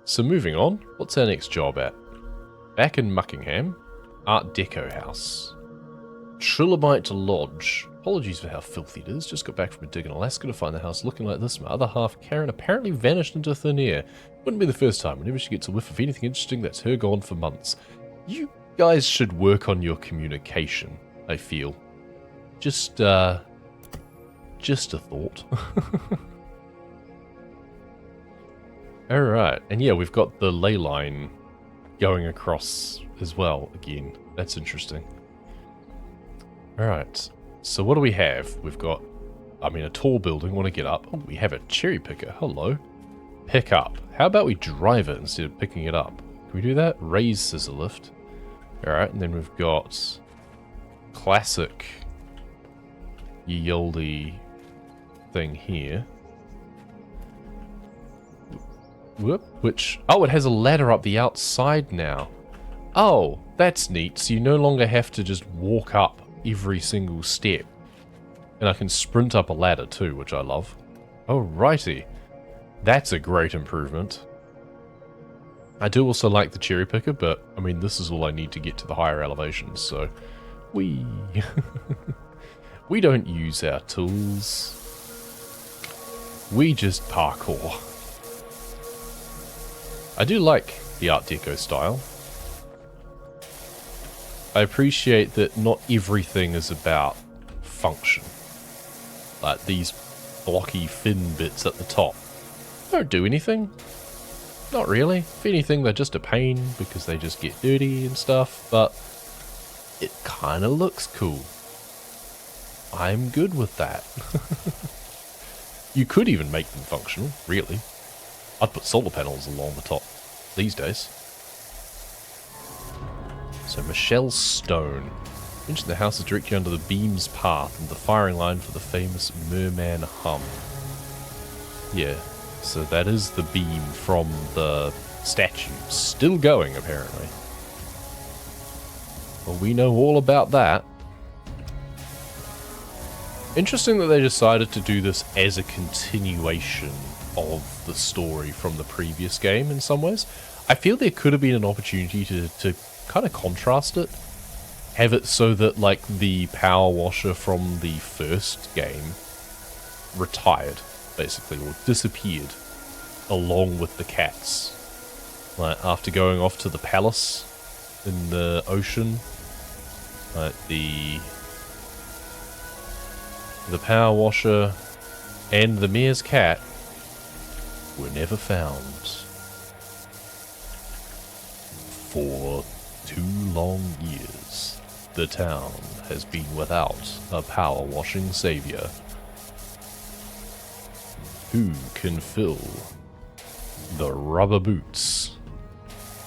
So moving on, what's our next job at? Back in Muckingham, Art Deco house. Trilobite Lodge. Apologies for how filthy it is. Just got back from a dig in Alaska to find the house looking like this. My other half, Karen, apparently vanished into thin air. Wouldn't be the first time. Whenever she gets a whiff of anything interesting, that's her gone for months. You guys should work on your communication, I feel. Just a thought. Alright, and yeah, we've got the ley line going across as well again. That's interesting. Alright, so what do we have? We've got, a tall building, want to get up. Oh, we have a cherry picker, hello. Pick up. How about we drive it instead of picking it up? Can we do that? Raise scissor-lift. Alright, and then we've got classic ye olde thing here. Whoop, which... Oh, it has a ladder up the outside now. Oh, that's neat. So you no longer have to just walk up every single step. And I can sprint up a ladder too, which I love. Alrighty. That's a great improvement. I do also like the cherry picker, but, this is all I need to get to the higher elevations, so... We don't use our tools. We just parkour. I do like the Art Deco style. I appreciate that not everything is about function. Like these blocky fin bits at the top don't do anything. Not really. If anything, they're just a pain because they just get dirty and stuff, but it kind of looks cool. I'm good with that. You could even make them functional, really. I'd put solar panels along the top these days. So Michelle Stone. Mentioned the house is directly under the beam's path and the firing line for the famous Merman hum. Yeah, so that is the beam from the statue. Still going, apparently. Well, we know all about that. Interesting that they decided to do this as a continuation of the story from the previous game in some ways. I feel there could have been an opportunity to kind of contrast it. Have it so that, like, the power washer from the first game retired, basically, or disappeared along with the cats. Like, after going off to the palace in the ocean, like, the power washer and the mayor's cat were never found. For 2 long years, the town has been without a power washing savior. Who can fill the rubber boots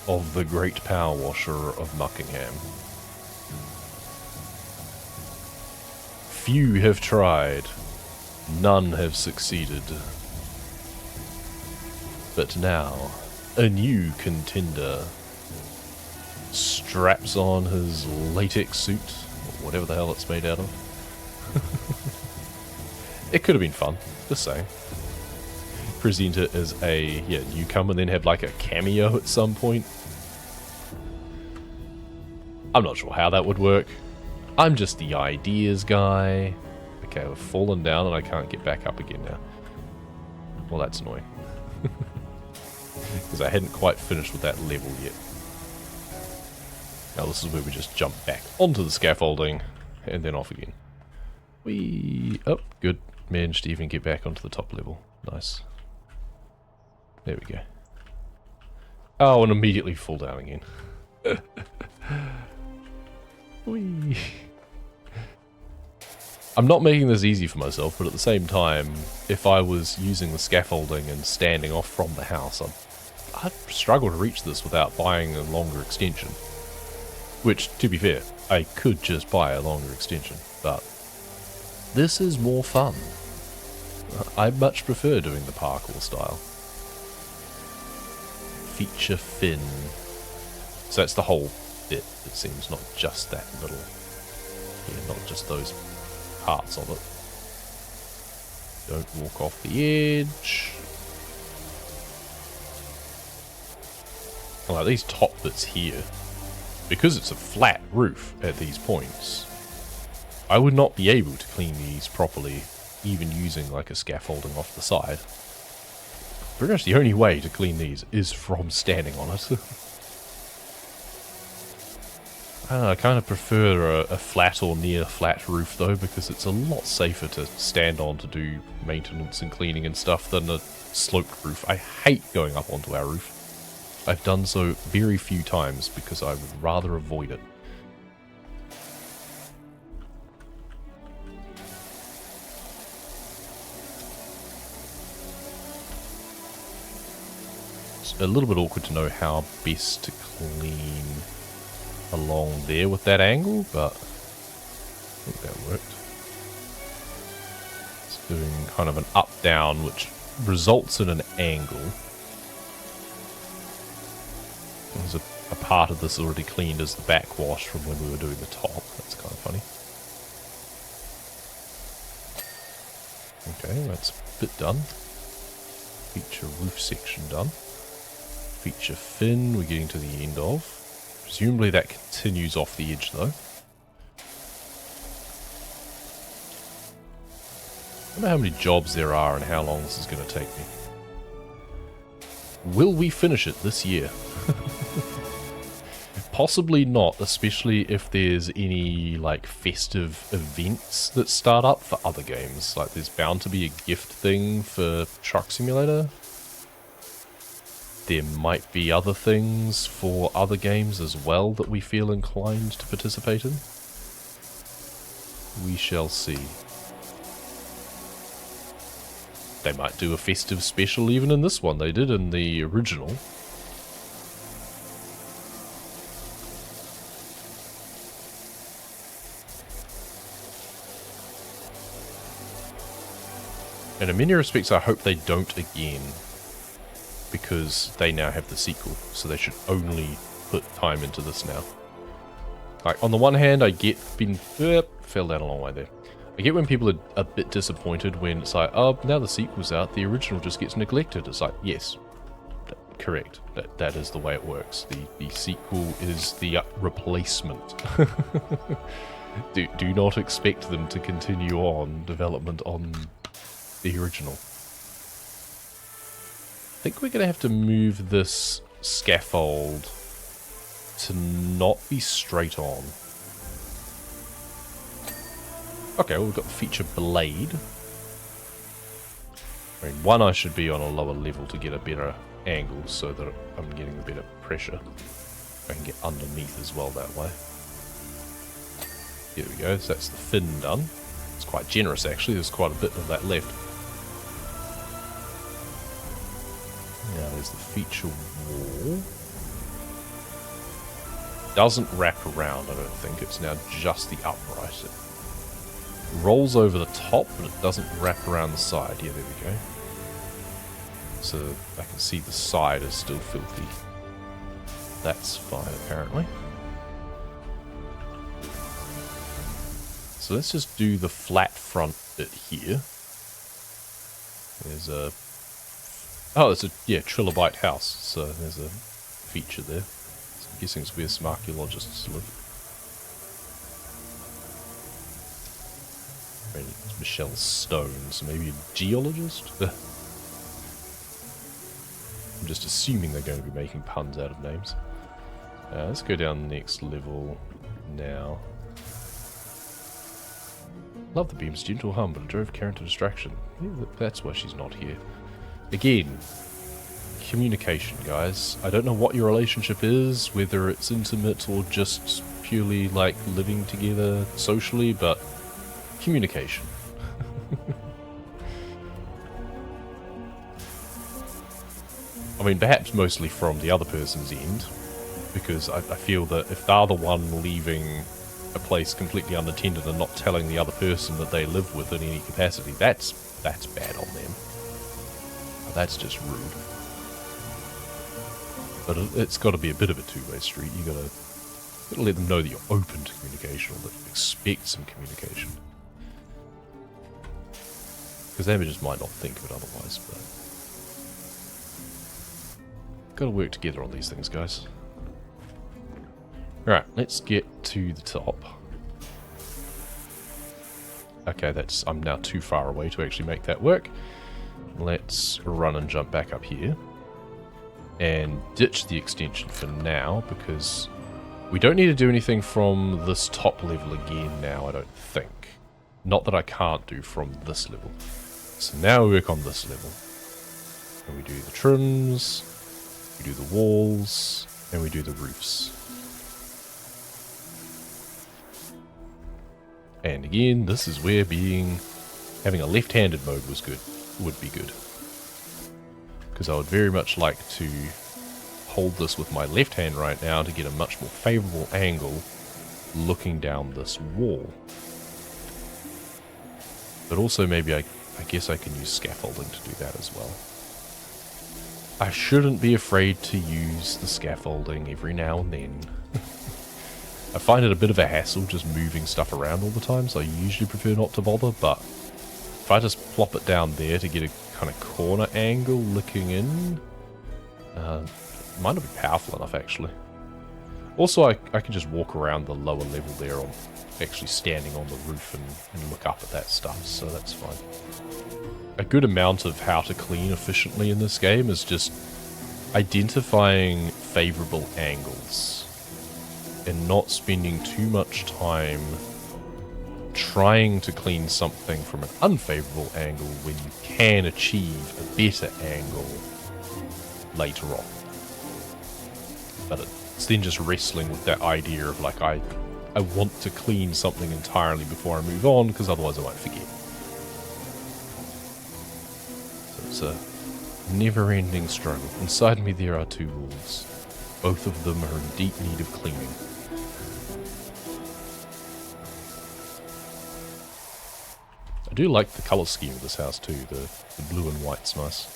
of the great power washer of Muckingham? Few have tried, none have succeeded. But now, a new contender straps on his latex suit, or whatever the hell it's made out of. It could have been fun, just saying. Present it as a newcomer, and then have like a cameo at some point. I'm not sure how that would work. I'm just the ideas guy. Okay, we've fallen down and I can't get back up again now. Well, that's annoying. Because I hadn't quite finished with that level yet. Now this is where we just jump back onto the scaffolding and then off again. Oh, good. Managed to even get back onto the top level. Nice. There we go. Oh, and immediately fall down again. Whee. I'm not making this easy for myself, but at the same time, if I was using the scaffolding and standing off from the house, I'd struggle to reach this without buying a longer extension. Which, to be fair, I could just buy a longer extension, but this is more fun. I much prefer doing the parkour style. Feature fin. So that's the whole bit, it seems, not just that middle. Yeah, not just those parts of it. Don't walk off the edge. like these top bits here, because it's a flat roof at these points, I would not be able to clean these properly, even using like a scaffolding off the side. Pretty much the only way to clean these is from standing on it. I don't know, I kind of prefer a flat or near flat roof though, because it's a lot safer to stand on to do maintenance and cleaning and stuff than a sloped roof. I hate going up onto our roof. I've done so very few times because I would rather avoid it. It's a little bit awkward to know how best to clean along there with that angle, but I think that worked. It's doing kind of an up-down, which results in an angle. There's a part of this already cleaned as the backwash from when we were doing the top. That's kind of funny. Okay, that's a bit done. Feature roof section done. Feature fin we're getting to the end of. Presumably that continues off the edge though. I don't know how many jobs there are and how long this is going to take me. Will we finish it this year? Possibly not, especially if there's any like festive events that start up for other games. Like there's bound to be a gift thing for Truck Simulator. There might be other things for other games as well that we feel inclined to participate in. We shall see. They might do a festive special even in this one. They did in the original. And in many respects I hope they don't again, because they now have the sequel, so they should only put time into this now. Like, on the one hand, I get fell down a long way there. I get when people are a bit disappointed when it's like, oh, now the sequel's out, the original just gets neglected. It's like, yes, correct. That is the way it works. The sequel is the replacement. Do not expect them to continue on development on the original. I think we're going to have to move this scaffold to not be straight on. Okay, well, we've got the feature blade. I mean, one, I should be on a lower level to get a better angle so that I'm getting a better pressure. I can get underneath as well that way. Here we go, so that's the fin done. It's quite generous actually, there's quite a bit of that left. Now there's the feature wall. Doesn't wrap around, I don't think. It's now just the upright. It rolls over the top, but it doesn't wrap around the side. Yeah, there we go. So I can see the side is still filthy. That's fine, apparently. So let's just do the flat front bit here. There's a... Oh, it's a, yeah, trilobite house, so there's a feature there. So I'm guessing it's where some archaeologists live. I mean, it's Michelle Stone, so maybe a geologist? I'm just assuming they're going to be making puns out of names. Let's go down the next level now. Love the beam's gentle hum, but it drove Karen to distraction. Maybe that's why she's not here. Again, communication, guys. I don't know what your relationship is, whether it's intimate or just purely like living together socially, but communication. I mean, perhaps mostly from the other person's end, because I feel that if they're the one leaving a place completely unattended and not telling the other person that they live with in any capacity, that's bad on them. That's just rude. But it's got to be a bit of a two-way street. You gotta let them know that you're open to communication, or that you expect some communication. Because they just might not think of it otherwise. Gotta work together on these things, guys. Alright, let's get to the top. Okay, I'm now too far away to actually make that work. Let's run and jump back up here. And ditch the extension for now, because we don't need to do anything from this top level again now, I don't think. Not that I can't do from this level. So now we work on this level. And we do the trims, we do the walls, and we do the roofs. And again, this is where having a left-handed mode would be good. Because I would very much like to hold this with my left hand right now to get a much more favorable angle looking down this wall. But also maybe I guess I can use scaffolding to do that as well. I shouldn't be afraid to use the scaffolding every now and then. I find it a bit of a hassle just moving stuff around all the time, so I usually prefer not to bother, but if I just plop it down there to get a kind of corner angle looking in, it might not be powerful enough actually. Also, I can just walk around the lower level there, on actually standing on the roof and look up at that stuff, so that's fine. A good amount of how to clean efficiently in this game is just identifying favorable angles and not spending too much time trying to clean something from an unfavorable angle when you can achieve a better angle later on. But it's then just wrestling with that idea of like, I want to clean something entirely before I move on, because otherwise I won't forget. So it's a never-ending struggle. Inside me there are two wolves. Both of them are in deep need of cleaning. I do like the colour scheme of this house too. The blue and white's nice.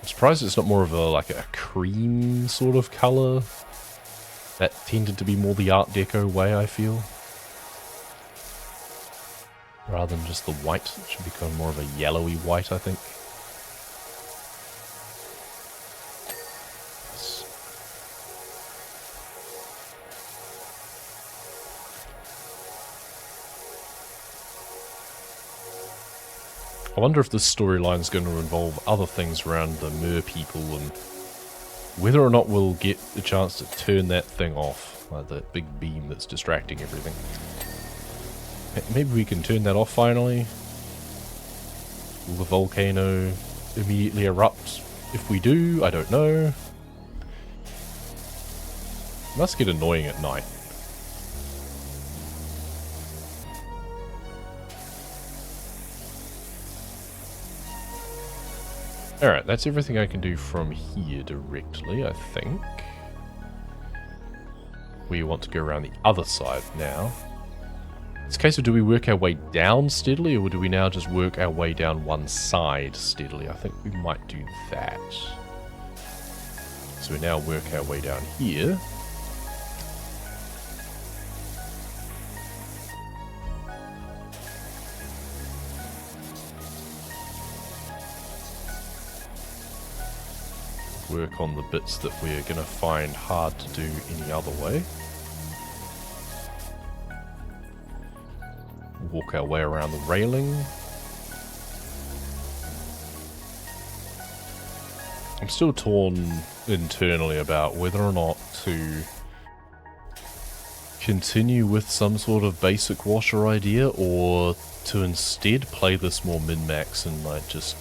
I'm surprised it's not more of a cream sort of colour. That tended to be more the Art Deco way, I feel. Rather than just the white. It should become more of a yellowy white, I think. I wonder if this storyline is going to involve other things around the mer people and whether or not we'll get the chance to turn that thing off, like that big beam that's distracting everything. Maybe we can turn that off finally. Will the volcano immediately erupt? If we do, I don't know. It must get annoying at night. Alright, that's everything I can do from here directly, I think. We want to go around the other side now. It's a case of, do we work our way down steadily, or do we now just work our way down one side steadily? I think we might do that. So we now work our way down here. Work on the bits that we're going to find hard to do any other way. Walk our way around the railing. I'm still torn internally about whether or not to continue with some sort of basic washer idea, or to instead play this more min-max and like just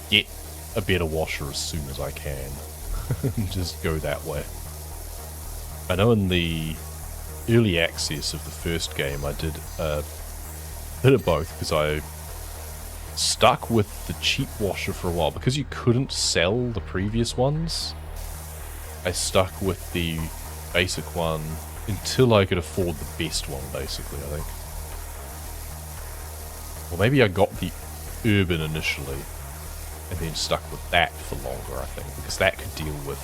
get a better washer as soon as I can. Just go that way. I know in the early access of the first game I did a bit of both, because I stuck with the cheap washer for a while. Because you couldn't sell the previous ones, I stuck with the basic one until I could afford the best one, basically, I think. Or maybe I got the urban initially and then stuck with that for longer, I think, because that could deal with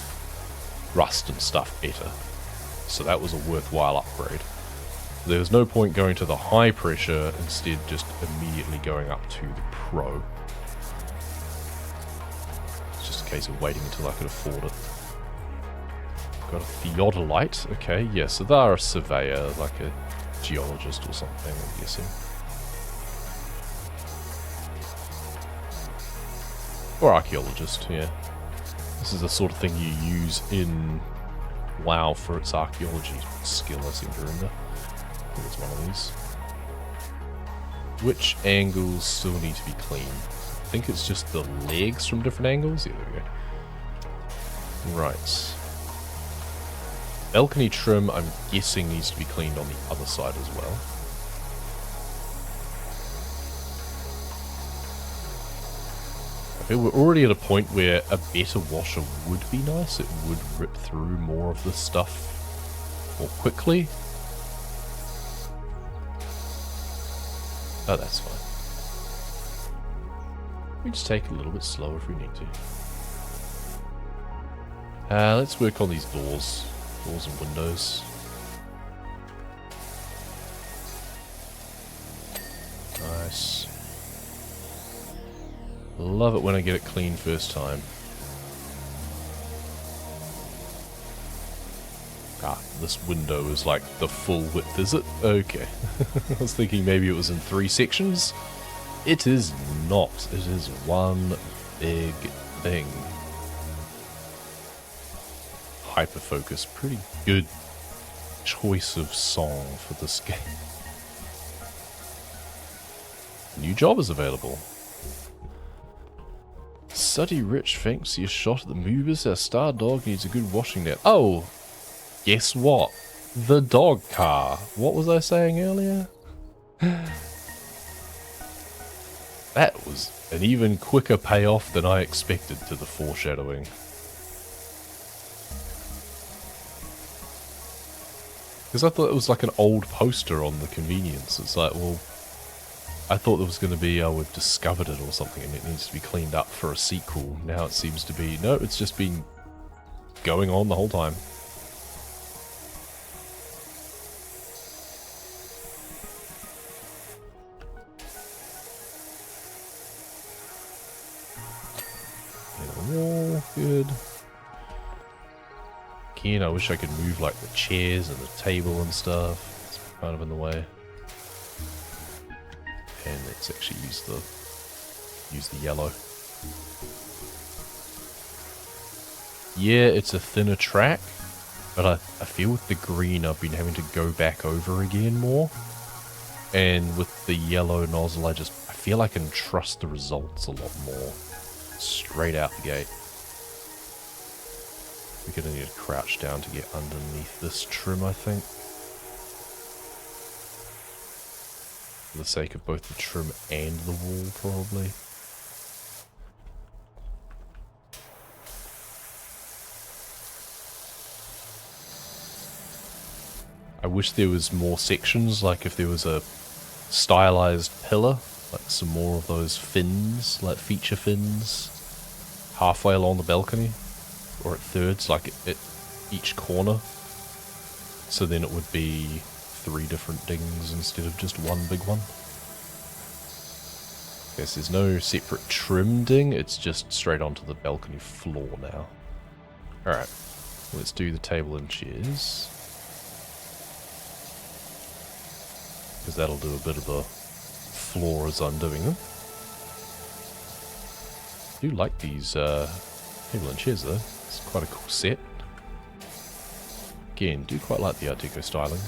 rust and stuff better. So that was a worthwhile upgrade. There was no point going to the high pressure, instead just immediately going up to the pro. case of waiting until I could afford it. Got a theodolite. Okay, yeah, so they're a surveyor, like a geologist or something, I'm guessing. Or archaeologist, yeah. This is the sort of thing you use in WoW for its archaeology skill, I seem to remember. I think it's one of these. Which angles still need to be clean? I think it's just the legs from different angles. Yeah, there we go. Right. Balcony trim, I'm guessing, needs to be cleaned on the other side as well. I feel we're already at a point where a better washer would be nice. It would rip through more of this stuff more quickly. Oh, that's fine. We just take it a little bit slower if we need to. Let's work on these doors. Doors and windows. Nice. Love it when I get it clean first time. Ah, this window is like the full width, is it? Okay. I was thinking maybe it was in 3 sections. It is not. It is one big thing. Hyperfocus. Pretty good choice of song for this game. New job is available. Suddy Rich thinks your shot at the movers. Our star dog needs a good washing now. Oh! Guess what? The dog car. What was I saying earlier? That was an even quicker payoff than I expected to the foreshadowing. Because I thought it was like an old poster on the convenience. It's like, well, I thought there was going to be, oh, we've discovered it or something and it needs to be cleaned up for a sequel. Now it seems to be, no, it's just been going on the whole time. Wall, good. Again, I wish I could move like the chairs and the table and stuff. It's kind of in the way. And let's actually use the yellow. Yeah, it's a thinner track, but I feel with the green I've been having to go back over again more. And with the yellow nozzle, I feel I can trust the results a lot more. Straight out the gate. We're gonna need to crouch down to get underneath this trim, I think. For the sake of both the trim and the wall, probably. I wish there was more sections, like if there was a stylized pillar, like some more of those fins, like feature fins, halfway along the balcony, or at thirds, like at each corner. So then it would be 3 different dings instead of just one big one. Guess there's no separate trim ding, it's just straight onto the balcony floor now. Alright, let's do the table and chairs. Because that'll do a bit of the floor as I'm doing them. I do like these table and chairs though, it's quite a cool set. Again, do quite like the Art Deco styling.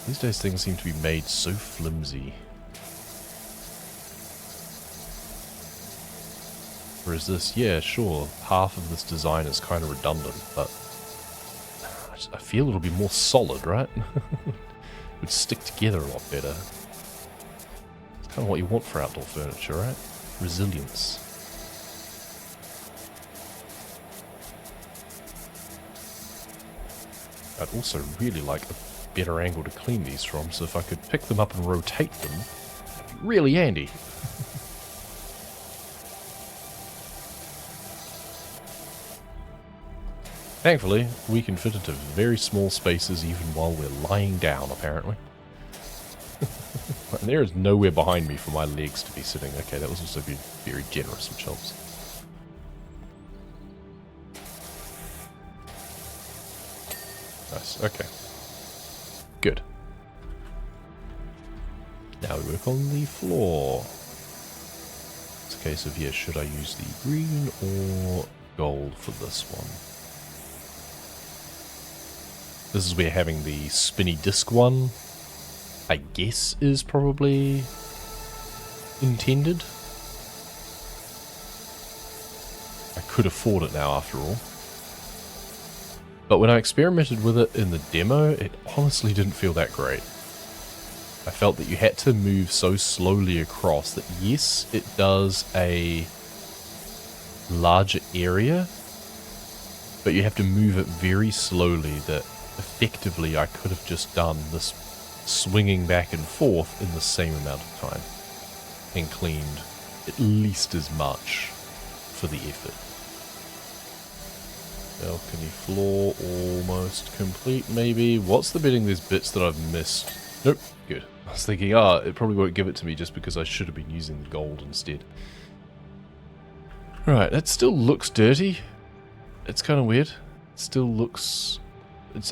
These days things seem to be made so flimsy. Whereas this, yeah, sure, half of this design is kind of redundant, but I feel it'll be more solid, right? It would stick together a lot better. It's kind of what you want for outdoor furniture, right? Resilience. I'd also really like a better angle to clean these from, so if I could pick them up and rotate them, that'd be really handy. Thankfully, we can fit into very small spaces even while we're lying down, apparently. And there is nowhere behind me for my legs to be sitting. Okay, that was also very generous, which helps. Nice, okay. Good. Now we work on the floor. It's a case of, yeah, should I use the green or gold for this one? This is where having the spinny disc one, I guess, is probably intended. I could afford it now after all. But when I experimented with it in the demo, it honestly didn't feel that great. I felt that you had to move so slowly across that yes, it does a larger area, but you have to move it very slowly that effectively I could have just done this swinging back and forth in the same amount of time and cleaned at least as much for the effort. Balcony floor almost complete maybe. What's the bidding? There's bits that I've missed. Nope, good. I was thinking, it probably won't give it to me just because I should have been using the gold instead. Right, that still looks dirty. It's kind of weird. It still looks...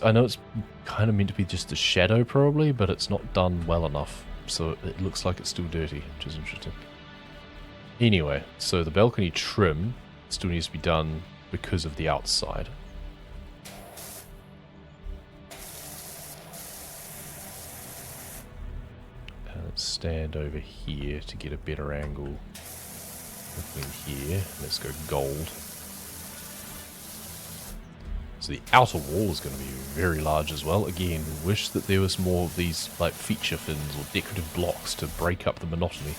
I know it's kind of meant to be just a shadow probably, but it's not done well enough. So it looks like it's still dirty, which is interesting. Anyway, so the balcony trim still needs to be done because of the outside. Let's stand over here to get a better angle. Looking here, let's go gold. So the outer wall is going to be very large as well. Again, wish that there was more of these like feature fins or decorative blocks to break up the monotony.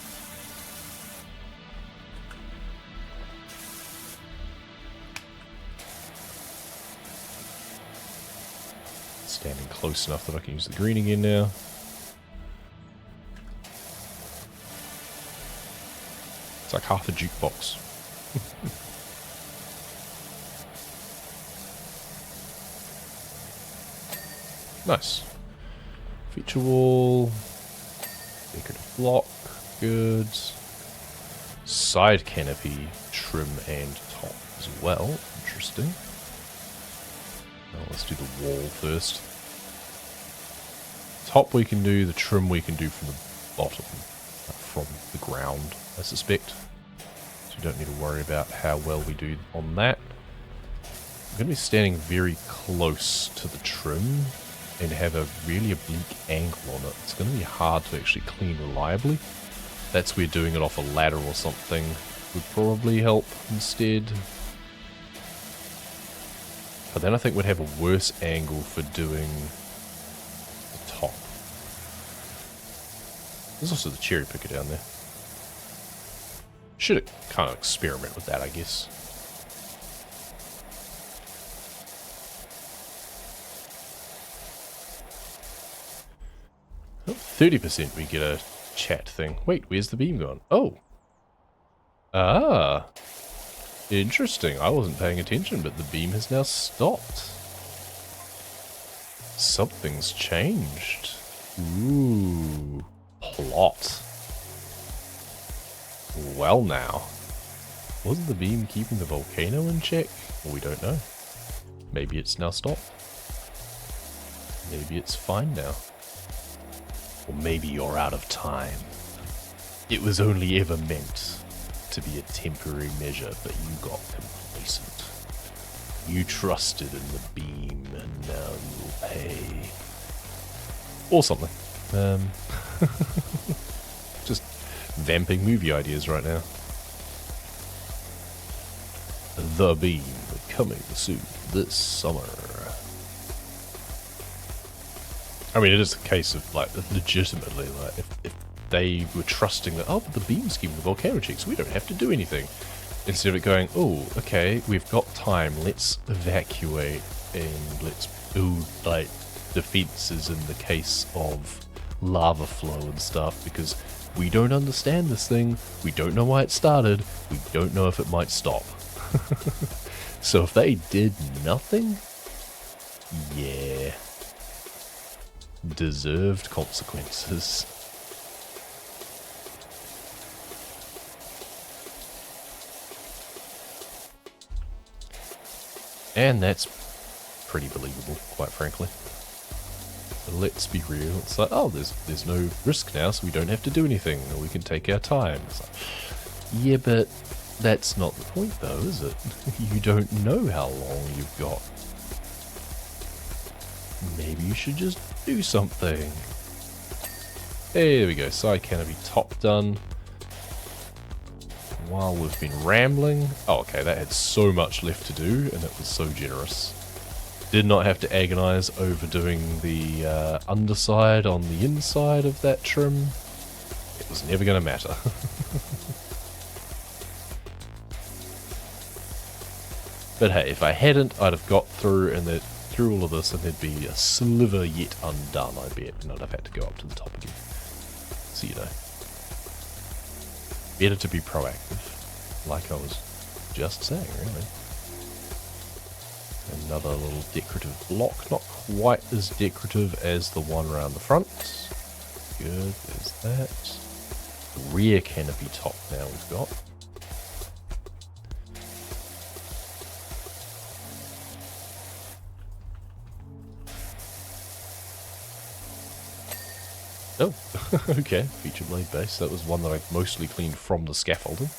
Standing close enough that I can use the green again now. It's like half a jukebox. Nice. Feature wall. Decorative block. Good. Side canopy, trim and top as well. Interesting. Now let's do the wall first. Top we can do, the trim we can do from the bottom. From the ground, I suspect. So you don't need to worry about how well we do on that. I'm going to be standing very close to the trim and have a really oblique angle on it. It's going to be hard to actually clean reliably. That's where doing it off a ladder or something would probably help instead. But then I think we'd have a worse angle for doing the top. There's also the cherry picker down there. Should kind of experiment with that, I guess. Oh, 30% we get a chat thing. Wait, where's the beam gone? Oh. Ah. Interesting. I wasn't paying attention, but the beam has now stopped. Something's changed. Ooh. Plot. Well now. Wasn't the beam keeping the volcano in check? Well, we don't know. Maybe it's now stopped. Maybe it's fine now. Or maybe you're out of time. It was only ever meant to be a temporary measure, but you got complacent. You trusted in the beam, and now you'll pay. Or something. Just vamping movie ideas right now. The Beam, coming soon this summer. I mean, it is a case of, like, legitimately, like, if they were trusting that, oh, but the beam's giving the volcano checks, we don't have to do anything. Instead of it going, oh, okay, we've got time, let's evacuate and let's build, like, defenses in the case of lava flow and stuff, because we don't understand this thing, we don't know why it started, we don't know if it might stop. So if they did nothing, yeah, deserved consequences. And that's pretty believable, quite frankly. Let's be real. It's like, oh, there's no risk now, so we don't have to do anything. We can take our time. It's like, yeah, but that's not the point, though, is it? You don't know how long you've got. Maybe you should just do something. Hey, there we go. Side canopy top done. While we've been rambling... Oh, okay, that had so much left to do, and it was so generous. Did not have to agonize over doing the underside on the inside of that trim. It was never going to matter. But hey, if I hadn't, I'd have got through all of this, and there'd be a sliver yet undone, I bet, and I'd have had to go up to the top again. So, you know. Better to be proactive, like I was just saying, really. Another little decorative block, not quite as decorative as the one around the front. Good, there's that. The rear canopy top now we've got. Oh, okay, feature blade base. That was one that I mostly cleaned from the scaffolding.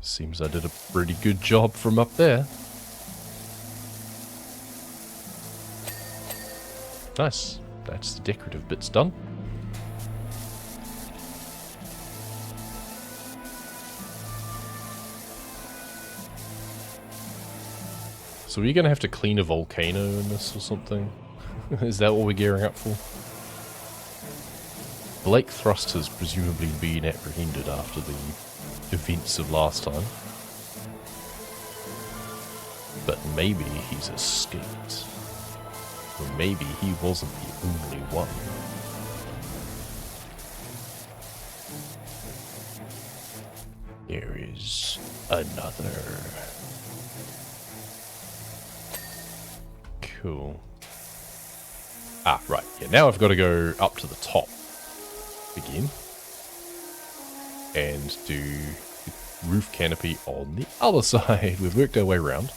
Seems I did a pretty good job from up there. Nice. That's the decorative bits done. So are you going to have to clean a volcano in this or something? Is that what we're gearing up for? Blake Thrust has presumably been apprehended after the events of last time. But maybe he's escaped. Or maybe he wasn't the only one. There is another. Cool. Ah, right. Yeah, now I've got to go up to the top again and do the roof canopy on the other side. We've worked our way around.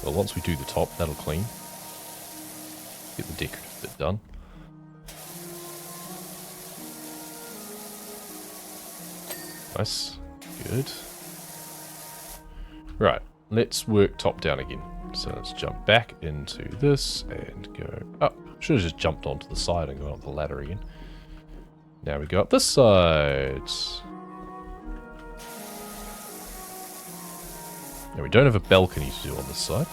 Well, once we do the top, that'll clean. Get the decorative bit done. Nice. Good. Right, let's work top down again. So let's jump back into this and go up. Should have just jumped onto the side and gone up the ladder again. Now we go up this side. Now we don't have a balcony to do on this side.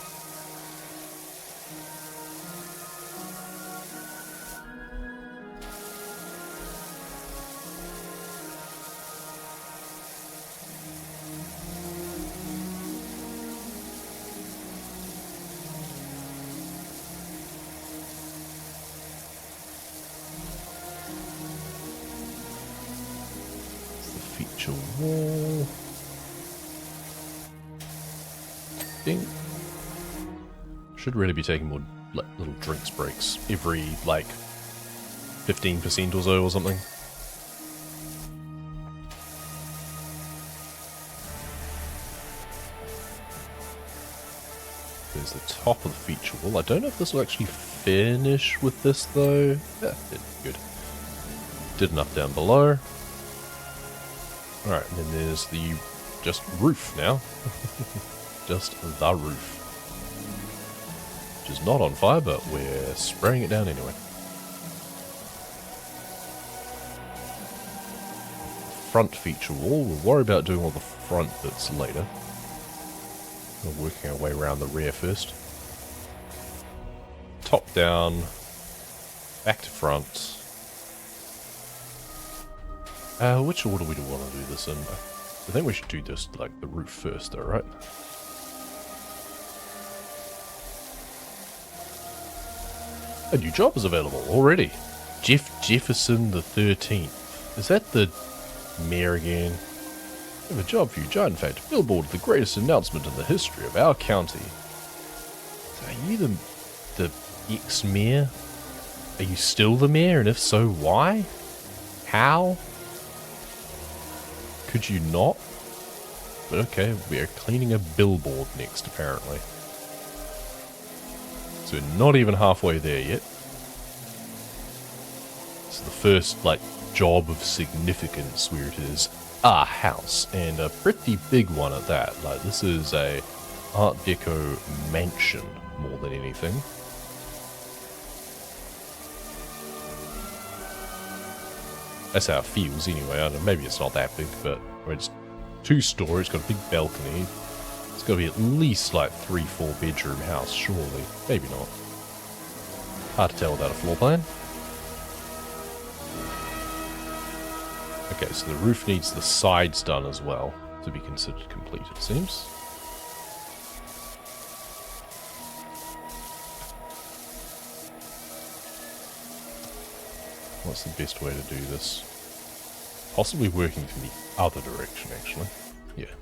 Wall. Ding. Should really be taking more little drinks breaks every like 15% or so or something. There's the top of the feature wall. I don't know if this will actually finish with this though. Yeah, good. Did enough down below. Alright, and then there's the just roof now. Just the roof. Which is not on fire, but we're spraying it down anyway. Front feature wall. We'll worry about doing all the front bits later. We're working our way around the rear first. Top down. Back to front. Which order we do want to do this in? I think we should do this like the roof first though, right? A new job is available already. Jeff Jefferson the 13th. Is that the mayor again? I have a job for you, Giant Fact. Billboard, the greatest announcement in the history of our county. Are you the ex-mayor? Are you still the mayor? And if so, why? How? could you not? But okay, we are cleaning a billboard next, apparently. So we're not even halfway there yet. So the first, like, job of significance where it is a house, and a pretty big one at that. Like, this is a Art Deco mansion more than anything. That's how it feels anyway. I don't know, maybe it's not that big, but it's 2-story, it's got a big balcony. It's got to be at least like 3-4 bedroom house, surely. Maybe not. Hard to tell without a floor plan. Okay, so the roof needs the sides done as well to be considered complete, it seems. What's the best way to do this? Possibly working from the other direction, actually. Yeah.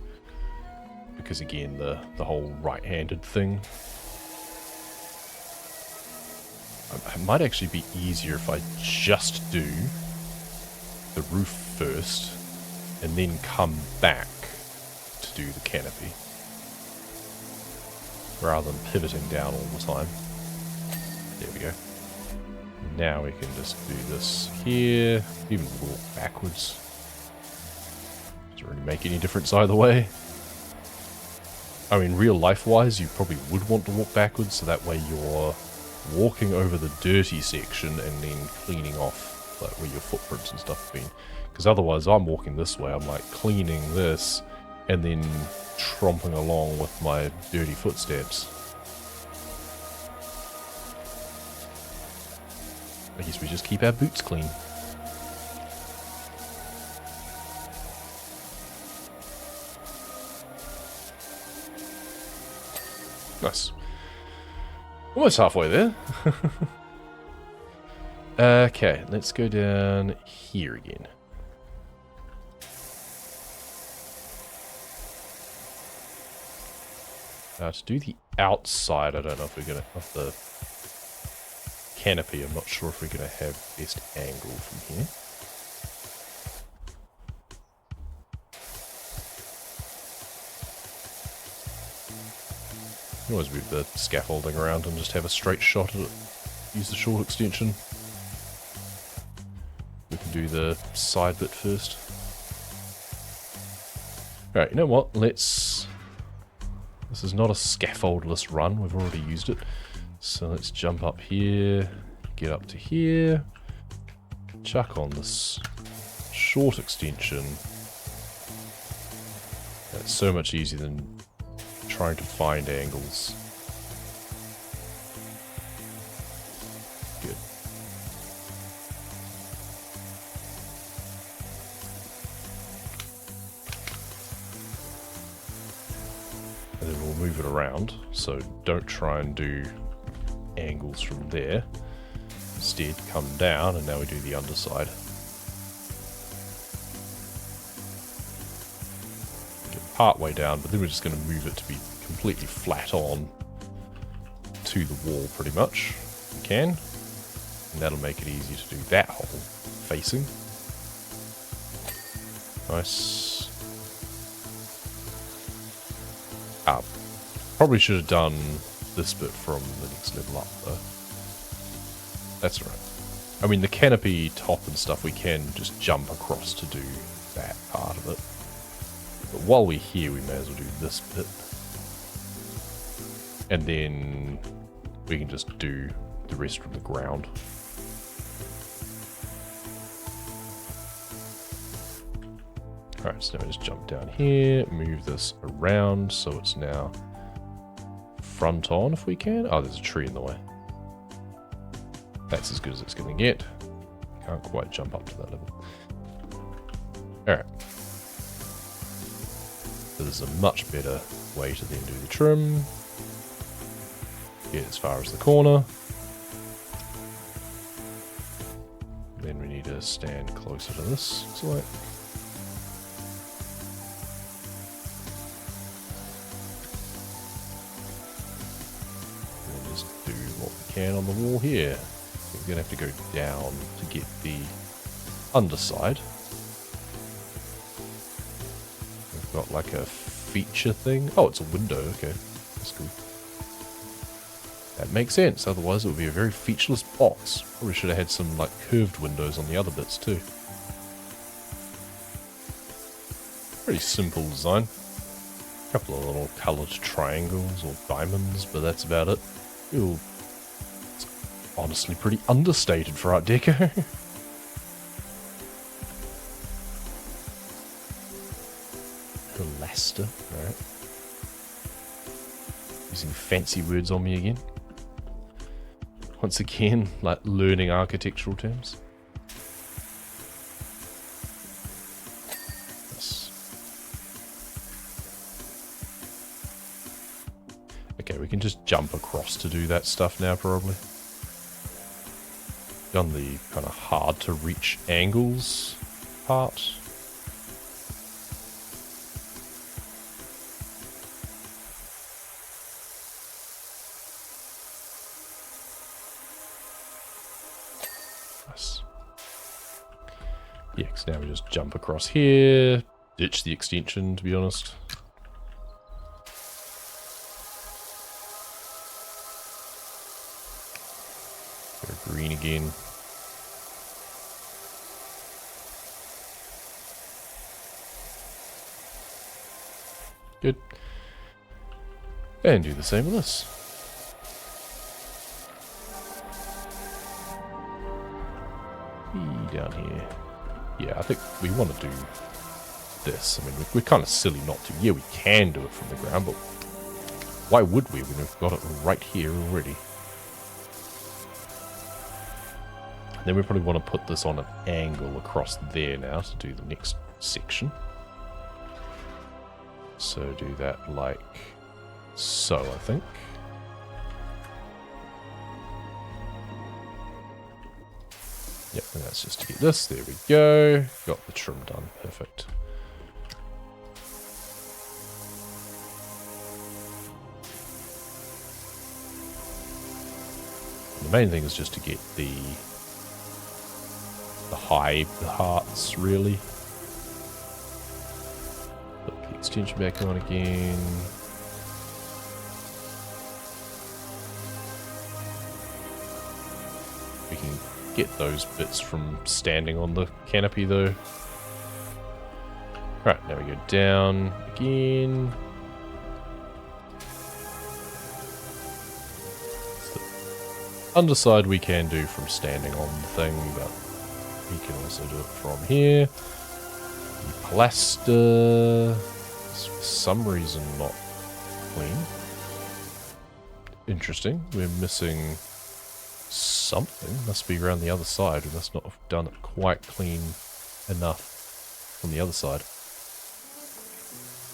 Because again, the whole right-handed thing. It might actually be easier if I just do the roof first and then come back to do the canopy. Rather than pivoting down all the time. There we go. Now we can just do this here. Even walk backwards. Doesn't really make any difference either way. I mean, real life-wise, you probably would want to walk backwards, so that way you're walking over the dirty section and then cleaning off like where your footprints and stuff have been. Because otherwise, I'm walking this way, I'm like cleaning this, and then tromping along with my dirty footsteps. I guess we just keep our boots clean. Nice. Almost halfway there. Okay, let's go down here again. To do the outside, I don't know if we're going to have the canopy. I'm not sure if we're going to have best angle from here. You can always move the scaffolding around and just have a straight shot at it. Use the short extension. We can do the side bit first. Alright, you know what? Let's... This is not a scaffoldless run. We've already used it. So let's jump up here, get up to here, chuck on this short extension. That's so much easier than trying to find angles. Good. And then we'll move it around, so don't try and do angles from there. Instead, come down, and now we do the underside. Get part way down, but then we're just going to move it to be completely flat on to the wall, pretty much. We can, and that'll make it easy to do that whole facing. Nice. Probably should have done this bit from the next level up, though. That's right. I mean, the canopy top and stuff, we can just jump across to do that part of it. But while we're here, we may as well do this bit. And then we can just do the rest from the ground. Alright, so now we just jump down here, move this around so it's now front on if we can. Oh, there's a tree in the way. That's as good as it's going to get. Can't quite jump up to that level. Alright. So this is a much better way to then do the trim. Get as far as the corner. Then we need to stand closer to this, looks like. Can on the wall here. We're going to have to go down to get the underside. got like a feature thing. Oh, it's a window. Okay, that's cool. That makes sense. Otherwise, it would be a very featureless box. Probably should have had some like curved windows on the other bits too. Pretty simple design. A couple of little coloured triangles or diamonds, but that's about it. Ooh, it's honestly pretty understated for Art Deco. Pilaster, alright. Using fancy words on me again. Once again, like learning architectural terms. Yes. Okay, we can just jump across to do that stuff now, probably. Done the kind of hard to reach angles part. Yeah, because now we just jump across here, ditch the extension, to be honest. Go green again. Good. And do the same with this. Down here. Yeah, I think we want to do this. I mean, we're kind of silly not to. Yeah, we can do it from the ground, but why would we when we've got it right here already? And then we probably want to put this on an angle across there now to do the next section. So do that like so, I think. Yep, and that's just to get this. There we go. Got the trim done. Perfect. The main thing is just to get the high parts, really. Put the extension back on again. We can get those bits from standing on the canopy though. Right, now we go down again. So the underside we can do from standing on the thing, but we can also do it from here. The plaster is for some reason not clean. Interesting, we're missing something. Must be around the other side. We must not have done it quite clean enough on the other side.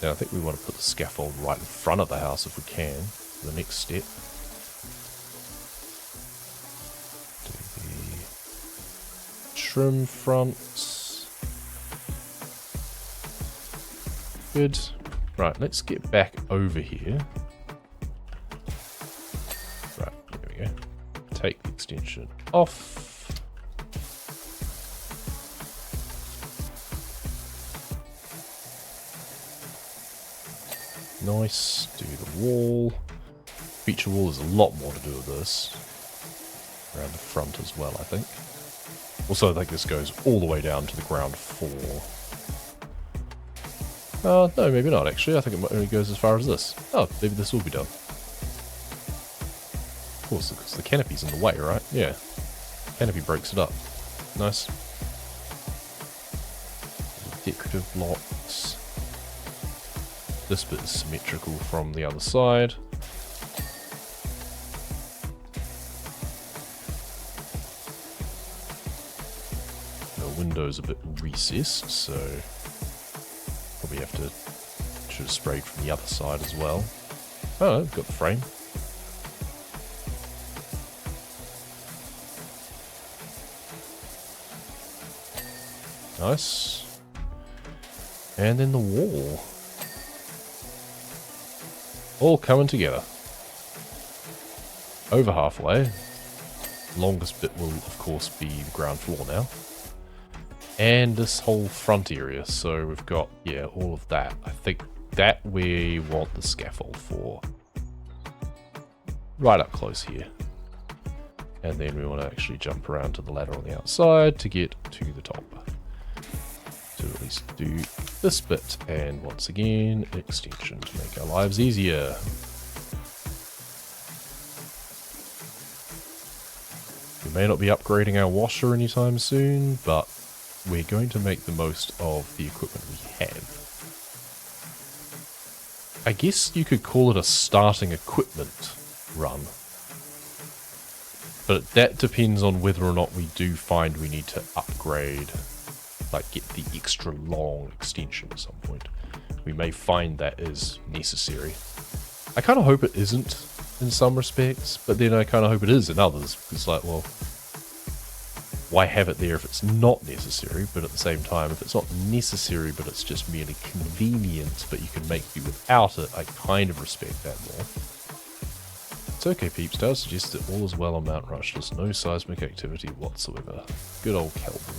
Now I think we want to put the scaffold right in front of the house if we can. For the next step. Do the trim fronts. Good. Right, let's get back over here. Right, there we go. Take the extension off. Nice. Do the wall. Feature wall is a lot more to do with this. Around the front as well, I think. Also, I think this goes all the way down to the ground floor. No, maybe not, actually. I think it only goes as far as this. Oh, maybe this will be done. Of course, because the canopy's in the way, right? Yeah. Canopy breaks it up. Nice. Decorative blocks. This bit is symmetrical from the other side. The window's a bit recessed, so probably have to should have sprayed from the other side as well. Oh, I've got the frame. Nice. And then the wall. All coming together. Over halfway. Longest bit will, of course, be the ground floor now. And this whole front area. So we've got, yeah, all of that. I think that we want the scaffold for. Right up close here. And then we want to actually jump around to the ladder on the outside to get to the top. To at least do this bit. And once again, extension to make our lives easier. We may not be upgrading our washer anytime soon, but we're going to make the most of the equipment we have. I guess you could call it a starting equipment run. But that depends on whether or not we do find we need to upgrade, like get the extra long extension at some point. We may find that is necessary. I kind of hope it isn't in some respects, but then I kind of hope it is in others. It's like, well, why have it there if it's not necessary? But at the same time, if it's not necessary, but it's just merely convenient, but you can make do without it, I kind of respect that more. It's okay, peeps. Dale suggests that all is well on Mount Rush. There's no seismic activity whatsoever. Good old Kelvin.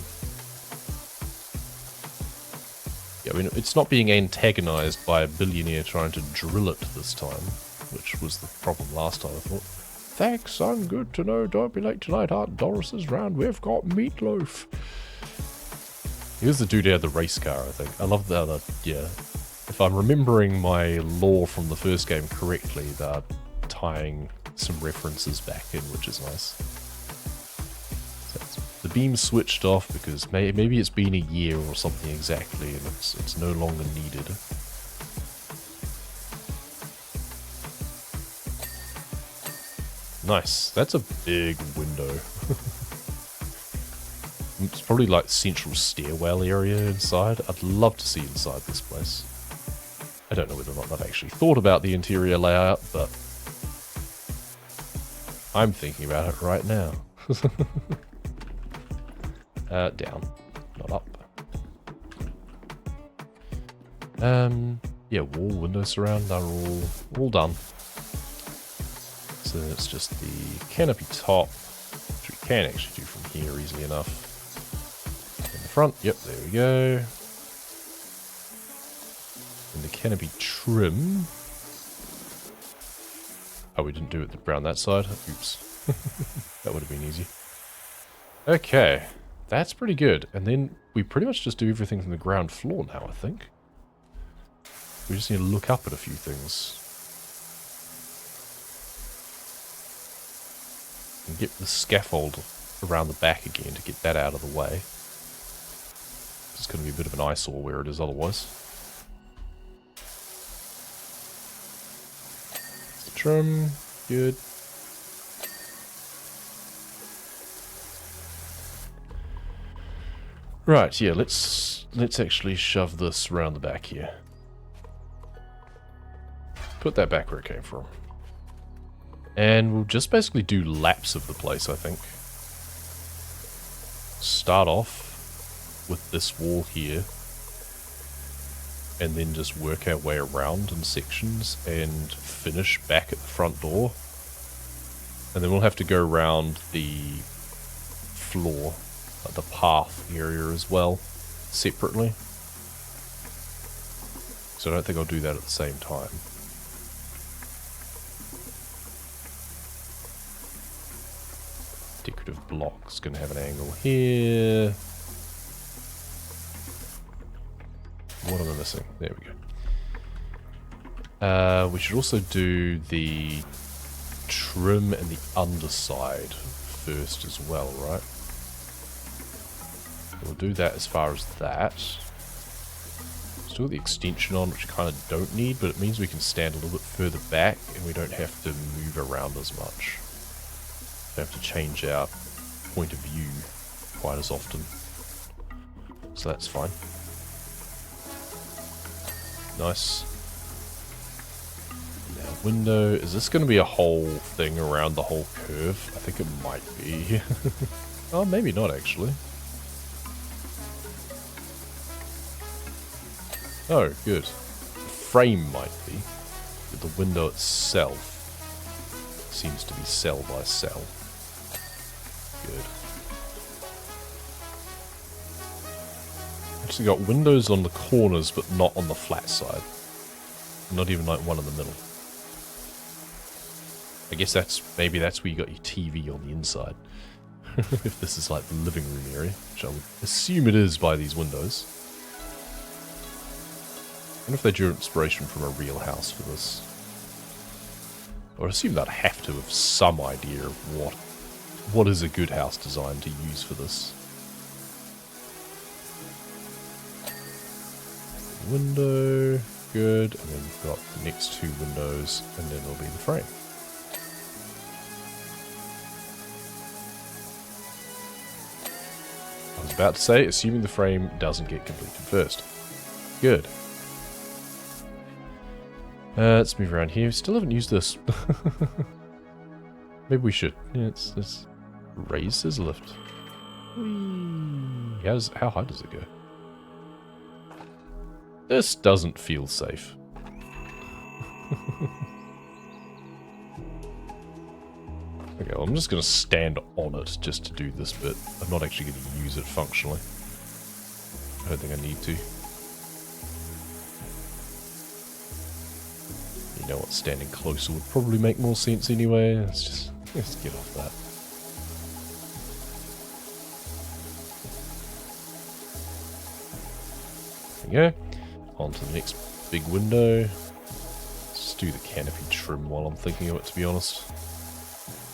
Yeah, I mean, it's not being antagonized by a billionaire trying to drill it this time, which was the problem last time, I thought. Thanks, son. Good to know. Don't be late tonight. Aunt Doris is round. We've got meatloaf. Here's the dude out of the race car, I think. I love the other, yeah. If I'm remembering my lore from the first game correctly, they're tying some references back in, which is nice. So the beam switched off because maybe it's been a year or something exactly, and it's no longer needed. Nice. That's a big window. It's probably like central stairwell area inside. I'd love to see inside this place. I don't know whether or not I've actually thought about the interior layout, but I'm thinking about it right now. Down, not up. Yeah, wall, window surround are all done. So it's just the canopy top, which we can actually do from here easily enough. In the front, yep, there we go. And the canopy trim. Oh, we didn't do it around that side. Oops. That would have been easy. Okay, that's pretty good. And then we pretty much just do everything from the ground floor now, I think. We just need to look up at a few things. And get the scaffold around the back again to get that out of the way. It's going to be a bit of an eyesore where it is otherwise. Trim, good. Right, yeah, let's actually shove this around the back here. Put that back where it came from. And we'll just basically do laps of the place, I think. Start off with this wall here. And then just work our way around in sections and finish back at the front door. And then we'll have to go around the floor, the path area as well, separately. So I don't think I'll do that at the same time. Decorative blocks, gonna have an angle here. What am I missing? There we go. We should also do the trim and the underside first as well, right? We'll do that as far as that. Still the extension on, which kind of don't need, but it means we can stand a little bit further back and we don't have to move around as much. Don't have to change our point of view quite as often. So that's fine. Nice. Now, window. Is this going to be a whole thing around the whole curve? I think it might be. Oh, maybe not actually. Oh, good. The frame might be, but the window itself seems to be cell by cell. Good. Actually got windows on the corners, but not on the flat side. Not even like one in the middle. I guess maybe that's where you got your TV on the inside. If this is like the living room area, which I would assume it is by these windows. I wonder if they drew inspiration from a real house for this. I would assume they'd have to have some idea of what is a good house design to use for this. Window, good, and then we've got the next two windows, and then it'll be the frame. I was about to say, assuming the frame doesn't get completed first. Good. Let's move around here. Still haven't used this. Maybe we should. Yeah, let's raise scissor-lift. How high does it go? This doesn't feel safe. Okay, well, I'm just going to stand on it just to do this bit. I'm not actually going to use it functionally. I don't think I need to. You know what, standing closer would probably make more sense anyway. Let's get off that. There we go. On to the next big window. Let's do the canopy trim while I'm thinking of it, to be honest.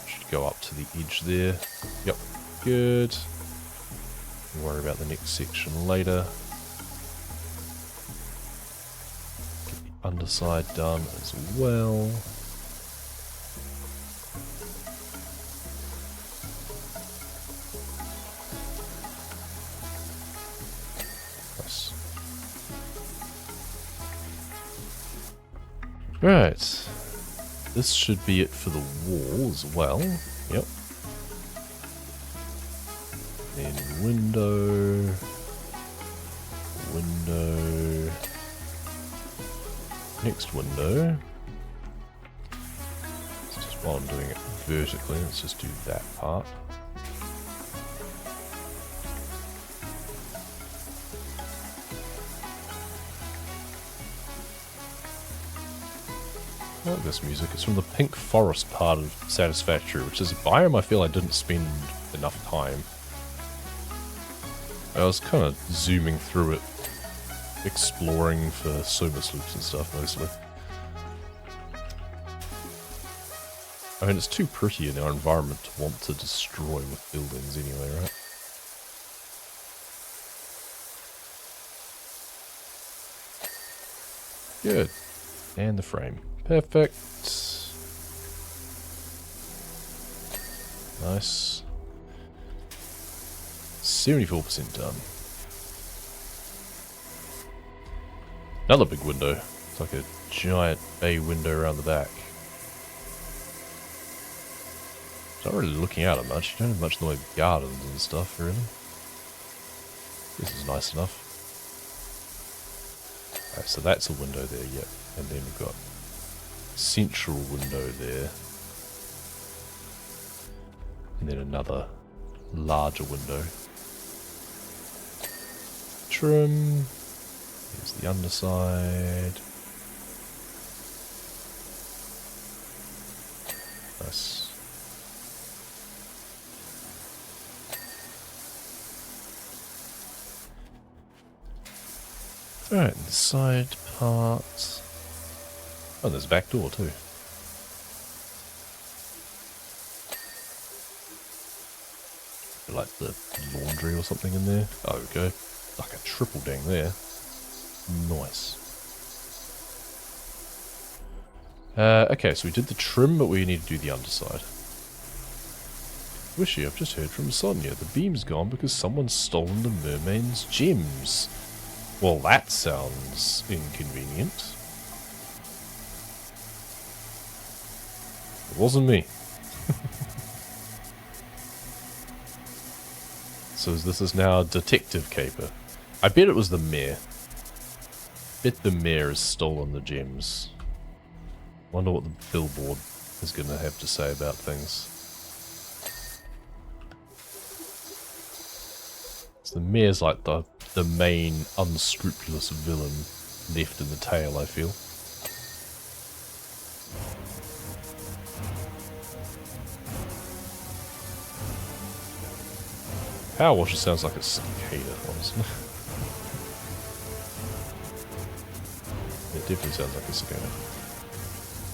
Should go up to the edge there. Yep, good. Don't worry about the next section later. Get the underside done as well. Right, this should be it for the wall as well. Yep. Then window, next window. It's just while I'm doing it vertically, let's just do that part. I like this music. It's from the Pink Forest part of Satisfactory, which is a biome I feel I didn't spend enough time. I was kind of zooming through it, exploring for Somas loops and stuff mostly. I mean, it's too pretty in our environment to want to destroy with buildings anyway, right? Good. And the frame. Perfect. Nice. 74% done. Another big window. It's like a giant bay window around the back. It's not really looking out at much. You don't have much in the way of gardens and stuff, really. This is nice enough. Alright, so that's a window there, yep. And then we've got central window there, and then another larger window. Trim. Here's the underside. Nice. Alright, the side part. Oh, there's a back door too. Like the laundry or something in there. Oh, there we go. Like a triple ding there. Nice. Okay, so we did the trim, but we need to do the underside. Wishy, I've just heard from Sonia. The beam's gone because someone's stolen the mermaid's gems. Well, that sounds inconvenient. It wasn't me. So this is now Detective Caper. I bet it was the mayor. Bet the mayor has stolen the gems. Wonder what the billboard is going to have to say about things. So the mayor's like the the main unscrupulous villain left in the tale, I feel. Power washer sounds like a cicada, honestly. It definitely sounds like a cicada.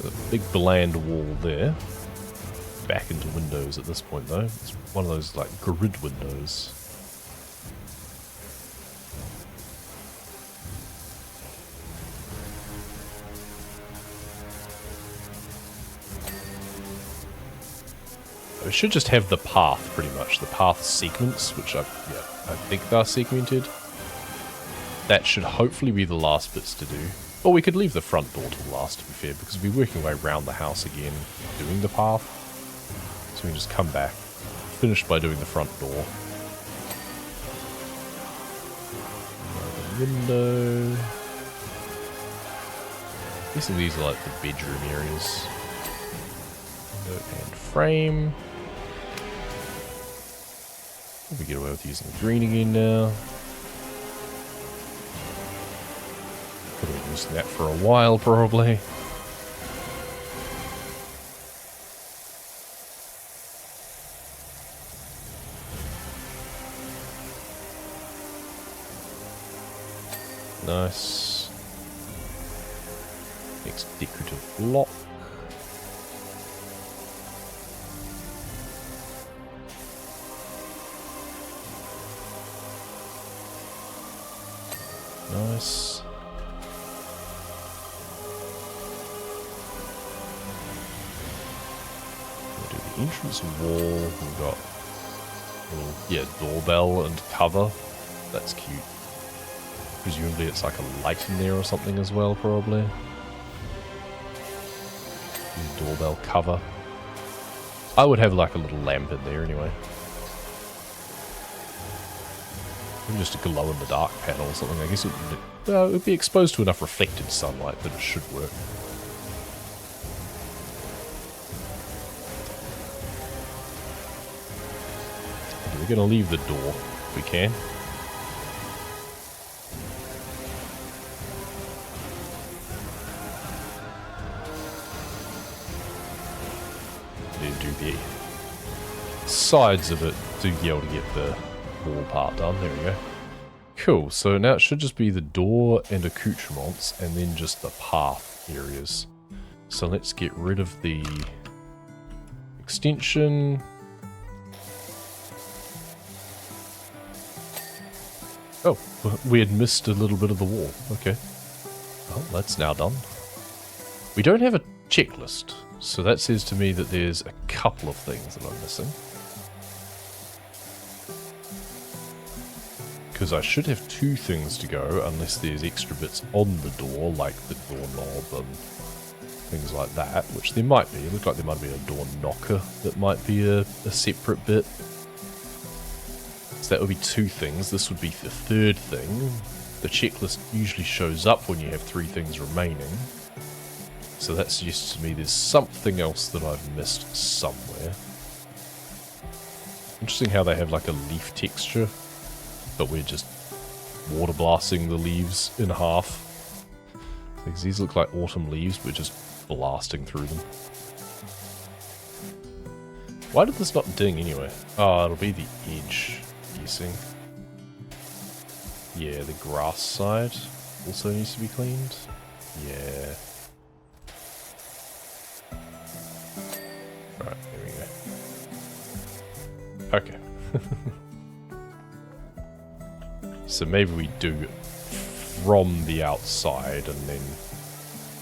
A big bland wall there. Back into windows at this point though. It's one of those like grid windows. It should just have the path pretty much, the path sequence, which I think they're segmented. That should hopefully be the last bits to do. Or we could leave the front door to the last, to be fair, because we'll be working our way around the house again, doing the path. So we can just come back, finish by doing the front door. Window. I'm guessing these are like the bedroom areas. Window and frame. We get away with using green again now. Could have been using that for a while, probably. Nice. Next decorative block. Nice. We'll do the entrance wall. We've got a little, doorbell and cover. That's cute. Presumably it's like a light in there or something as well, probably. The doorbell cover. I would have like a little lamp in there anyway. Even just a glow-in-the-dark panel or something. I guess it would be exposed to enough reflected sunlight that it should work. Okay, we're going to leave the door if we can. Need to do the sides of it to be able to get the wall part done. There we go. Cool, so now it should just be the door and accoutrements and then just the path areas. So let's get rid of the extension. Oh, we had missed a little bit of the wall. Okay. Well, that's now done. We don't have a checklist, so that says to me that there's a couple of things that I'm missing. Because I should have two things to go, unless there's extra bits on the door, like the doorknob and things like that, which there might be. It looked like there might be a door knocker that might be a separate bit. So that would be two things. This would be the third thing. The checklist usually shows up when you have three things remaining. So that suggests to me there's something else that I've missed somewhere. Interesting how they have like a leaf texture, but we're just water blasting the leaves in half. Because these look like autumn leaves, we're just blasting through them. Why did this not ding anyway? Oh, it'll be the edge, I'm guessing. Yeah, the grass side also needs to be cleaned. Yeah. Right, there we go. Okay. So maybe we do it from the outside and then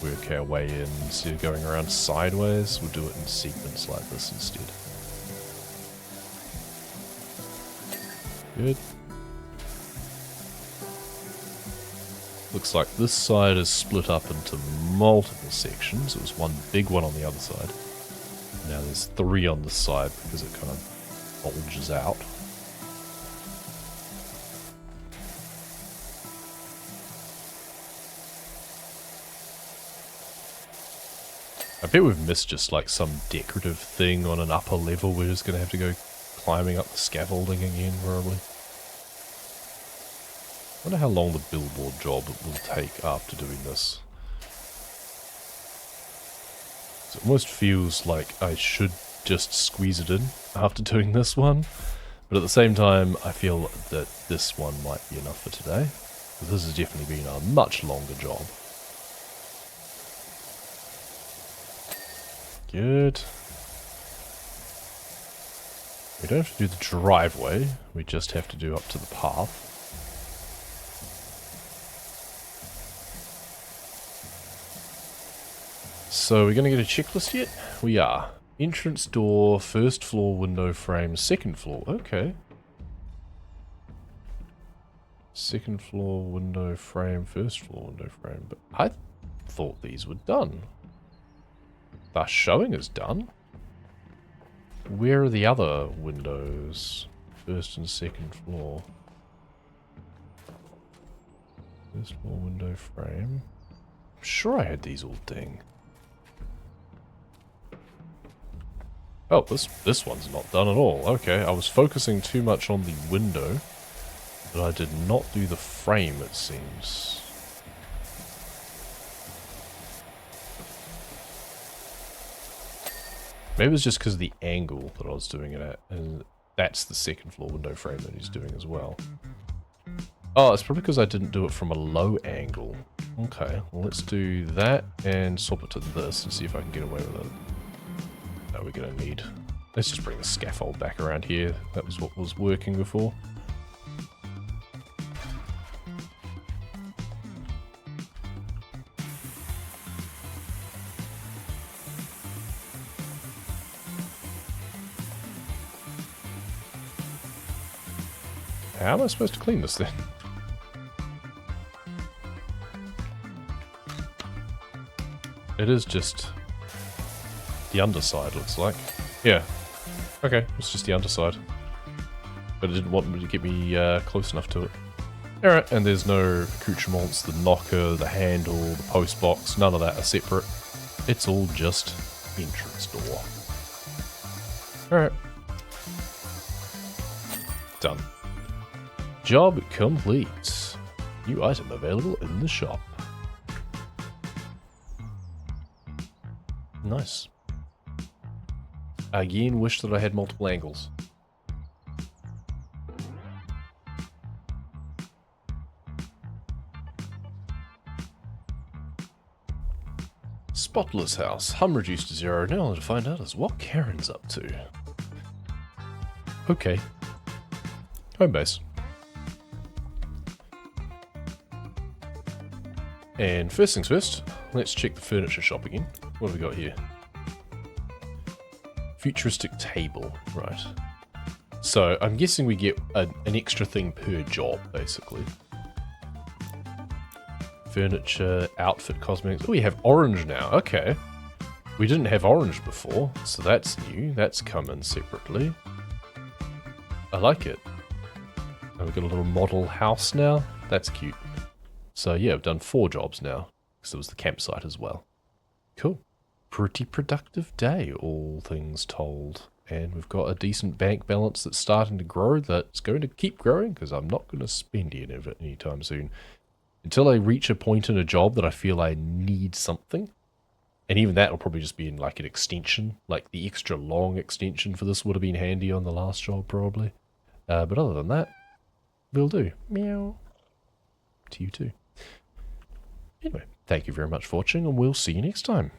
work our way in instead of going around sideways. We'll do it in sequence like this instead. Good. Looks like this side is split up into multiple sections. It was one big one on the other side. Now there's three on this side because it kind of bulges out. I bet we've missed just like some decorative thing on an upper level. We're just going to have to go climbing up the scaffolding again, probably. I wonder how long the billboard job will take after doing this. It almost feels like I should just squeeze it in after doing this one. But at the same time, I feel that this one might be enough for today. This has definitely been a much longer job. Good. We don't have to do the driveway, we just have to do up to the path. So we're going to get a checklist yet? We are. Entrance door, first floor window frame, second floor. Okay. Second floor window frame, first floor window frame. But I thought these were done. They're showing as done. Where are the other windows? First and second floor. First floor window frame. I'm sure I had these all ding. Oh, this one's not done at all. Okay, I was focusing too much on the window, but I did not do the frame, it seems. Maybe it was just because of the angle that I was doing it at, and that's the second floor window frame that he's doing as well. Oh, it's probably because I didn't do it from a low angle. Okay, well let's do that and swap it to this and see if I can get away with it. No, we're going to need... Let's just bring the scaffold back around here. That was what was working before. How am I supposed to clean this then? It is just... the underside, looks like. Yeah. Okay, it's just the underside. But it didn't want me to get me close enough to it. Alright, and there's no accoutrements, the knocker, the handle, the post box, none of that are separate. It's all just entrance door. Alright. Done. Job complete. New item available in the shop. Nice. Again, wish that I had multiple angles. Spotless house. Hum reduced to 0. Now all to find out is what Karen's up to. Okay. Home base. And first things first, let's check the furniture shop again. What have we got here? Futuristic table, right. So, I'm guessing we get an extra thing per job, basically. Furniture, outfit, cosmetics. Oh, we have orange now, okay. We didn't have orange before, so that's new. That's coming separately. I like it. And we've got a little model house now. That's cute. So yeah, I've done 4 jobs now, because there was the campsite as well. Cool. Pretty productive day, all things told. And we've got a decent bank balance that's starting to grow, that's going to keep growing, because I'm not going to spend any of it anytime soon. Until I reach a point in a job that I feel I need something. And even that will probably just be in like an extension. Like the extra long extension for this would have been handy on the last job, probably. But other than that, will do. Meow. To you too. Anyway, thank you very much for watching, and we'll see you next time.